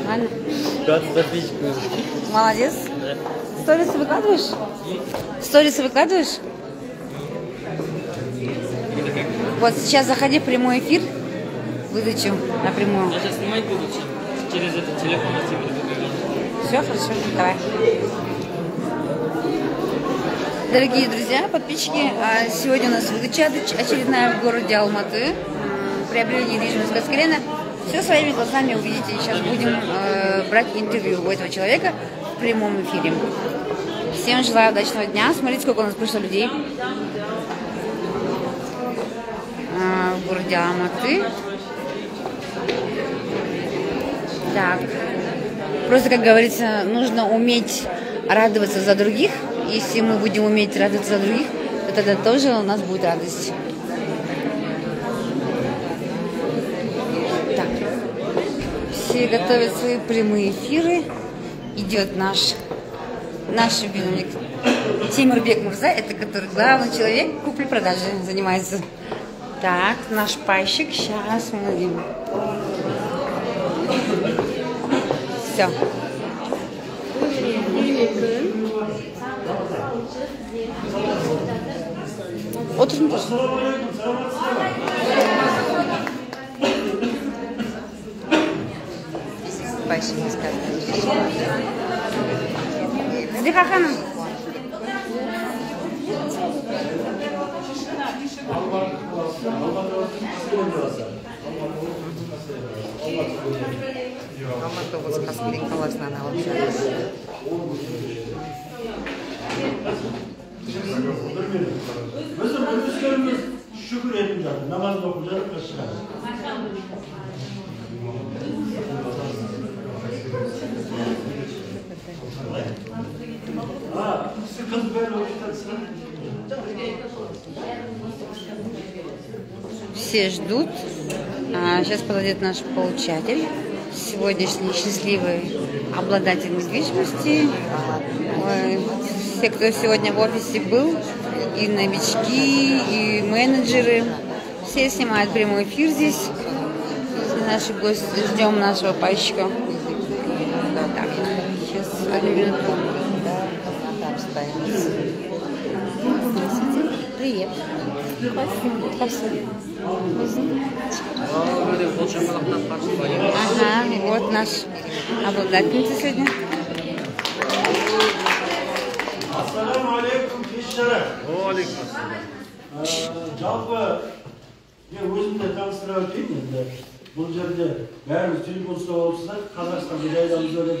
Нормально? 20 подписчиков. Молодец. Сторисы выкладываешь? Сторисы выкладываешь? Вот сейчас заходи в прямой эфир. Выдачу напрямую. Я сейчас снимать буду через этот телефон на тебе. Все, хорошо, давай. Дорогие друзья, подписчики, сегодня у нас выдача очередная в городе Алматы. Приобретение недвижимости Каскелена. Все своими глазами увидите. Сейчас будем брать интервью у этого человека в прямом эфире. Всем желаю удачного дня. Смотрите, сколько у нас пришло людей в городе Алматы. Так. Просто, как говорится, нужно уметь радоваться за других. Если мы будем уметь радоваться за других, то тогда тоже у нас будет радость. Так. Все готовят свои прямые эфиры. Идет наш виновник Темирбек Мурза, это который главный человек купли-продажи занимается. Так, наш пайщик. Сейчас мы видим. Все. Oturun. Başımız kaldı. Zeliha Hanım. Алматы облысы Қаскелен қаласынан алып жатырмыз. Bizim ödüslerimiz şükür edin zaten. Namaz okuyacağız, kaçacağız. Sıkıntı böyle olursa Все ждут. Сейчас подойдет наш получатель, сегодняшний счастливый обладатель недвижимости. Все, кто сегодня в офисе был, и новички, и менеджеры, все снимают прямой эфир здесь. Наши гости, ждем нашего пайщика. Так, сейчас одну минуту. Привет. Ага, вот наш обладательница сегодня. Assalamu alaikum, kişilere. Aleyküm. Жалпы, мен өзімді таныстыра өтейін енді. Бұл жерде бәріміз телефон ұстап алыпсыздар, Қазақстанды жайдамыз ойлап.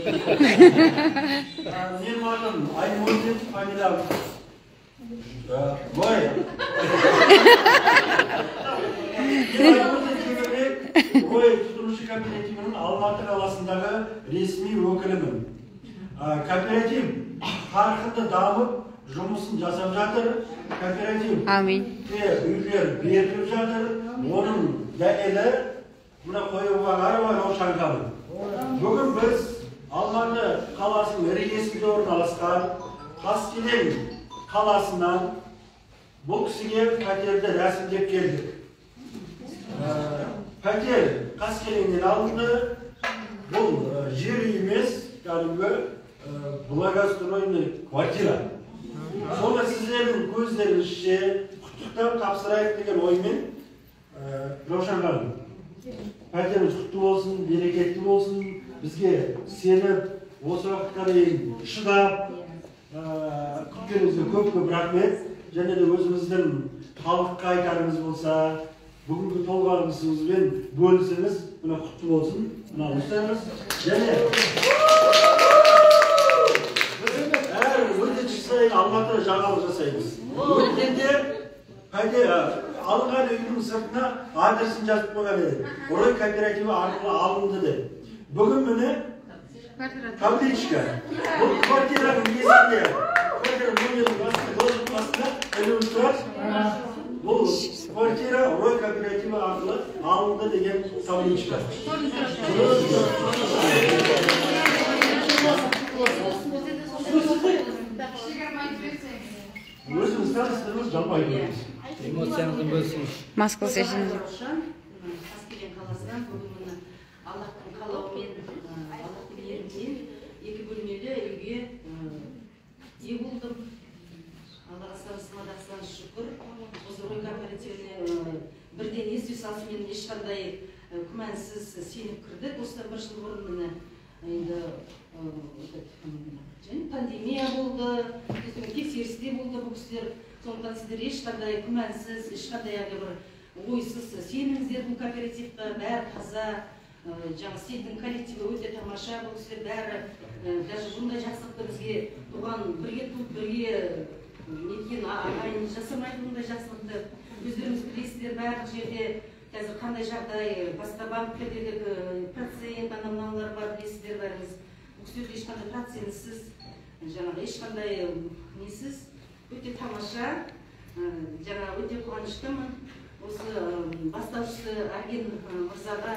Менің атым Аймолдин, фамилиям Бой. Бой тұтынушы кооперативінің Алматы қаласындағы ресми өкілімін. Кооператив қарқынды дамып, жұмысын жасап жатыр. Кооператив үйлер беріліп жатыр. Оның дәлелі мына қойылға қарабай Раушанкалы. Бүгін біз Алматы қаласының іргесінде орналасқан Қаскелен қаласынан бұл кісіге пәтерді рәсімдеп келдік. Пәтер Қаскеленнен алынды. Бұл жер емес, кәдімгі благоустроенный квартира. Соны сіздердің көздеріңізше құттықтап тапсырайық деген оймен Раушанкалы. Пәтеріміз құтты болсын, берекетті болсын, бізге сеніп, осы уақытқа дейін шыдап, күткеніңізге көп-көп рахмет. Және де өзіміздің халыққа айтарымыз болса, бүгінгі толғанысыңызбен бөлісіңіз, мына құтты болсын, мына ұстаймыз. Және әр өтінші сайын Алматыда жаңалық жасаймыз. Өткенде алынған үйдің сыртына адресін жазып қойған еді. Орай кооперативі арқылы алынды деп. Бүгін міне табличка. Бұл квартираның есінде, квартира номерінің басында іліп тұрады. Бұл квартира Орай кооперативі арқылы алынды деген табличка. Өзіңіз таныстырыңыз, жалпай көріңіз. Эмоцияңызды бөлсеңіз. Москва сешін. Қаскелен қаласынан бүгін Аллахтың қалауымен сеніп кірдік. Осыдан бір жыл бұрын міне енді пандемия болды, тексерісте болды бұл кісілер. Сондықтан сіздер ешқандай күмәнсіз, ешқандай бір ойсыз сеніңіздер бұл кооперативті, бәрі таза. Жаңа сіздің коллективі өте тамаша, бұл кісілер бәрі даже бұндай жақсылықты бізге туған, бірге туып, бірге неткен ағайын жасамайды бұндай жақсылықты. Өздеріңіз білесіздер, барлық жерде қазір қандай жағдай, басқа банктердегі процент, анамналар бар, білесіздер бәріңіз. Бұл кісілерде ешқандай процентсіз, жаңағы ешқандай несіз, өте тамаша. Жаңа өте қуаныштымын. Осы бастаушысы Арген мырзаға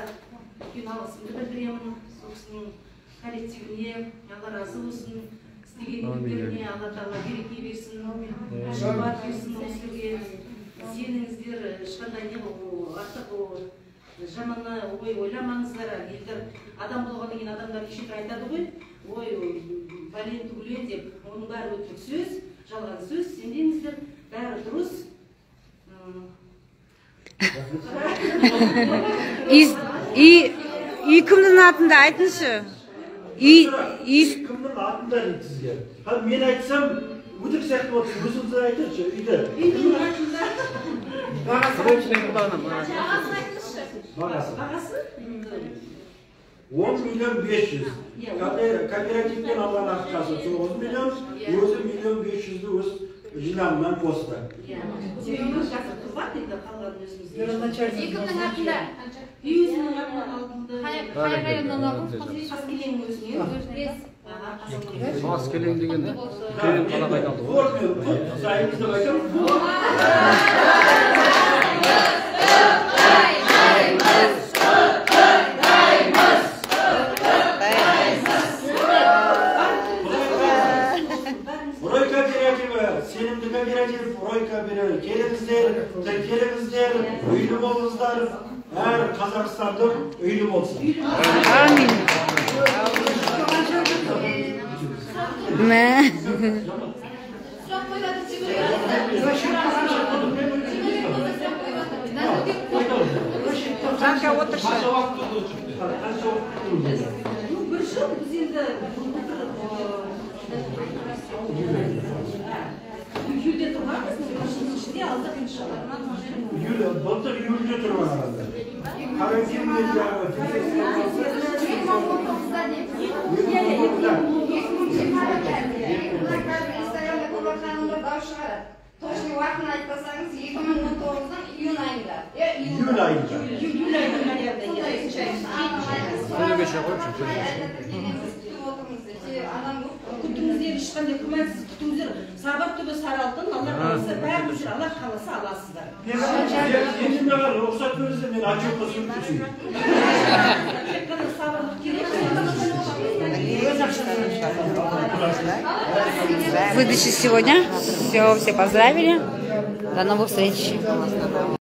үлкен алғысымды білдіремін. Сол кісінің коллективіне Алла разы болсын. Істеген еңбектеріне Алла тағала береке берсін, шабат берсін осылерге. Сеніңіздер ешқандай не артық жаманы ой ойламаңыздар. Елдер адам болғаннан кейін адамдар кешетір айтады ғой, ой бәлен түгілен деп, оның бәрі өтірік сөз, жалған сөз. Сендеңіздер бәрі дұрыс. Үй кімнің атында айтыңызшы? Кімнің атында дейді сізге? Мен айтсам, өтірік сияқты болсын, өзіңіз айтыңызшы, үйді. Үйдің атында. Бағасы? 10 миллион 500. Кооперативтен алған ақшасы 9 миллион, өзі миллион 500-ді өз жинағынан қосты. Себебі қазір қызбақ дейді қалған өзімізде. Кімнің атында? Үйізінің атынан алдыңды. Қай районнан алдыңыз? Қаскелеңнің өзіне. Қаскелең деген келем қалаға айналды ғой. Вот сайымызды айтам. Рой кооперативі, сенімді кооператив, Рой кооперативі. Келіңіздер, үйлі болыңыздар. Әр Қазақстандық үйлі болсын. Амин. Қанша уақыт Bir жыл biz енді үйде тұрғанбыз, бір жылдың ішінде алдық иншалла. былтыр июльде тұрған арада. Карантинде Точный уақытын айтпасаңыз 2019-ның июнь айында. Июль айында. Июль айында, күтіңіздер, ешқандай күмәнсіз күтіңіздер, сабақ түбі сары алтын, Алла қаласа, бәріңіздер Алла қаласа аласыздар. Енді маған рұқсат берсе, мен отчетқа түсіріп түсейін. Тек қана сабырлық керек. Выдача сегодня. Все поздравили. До новых встреч.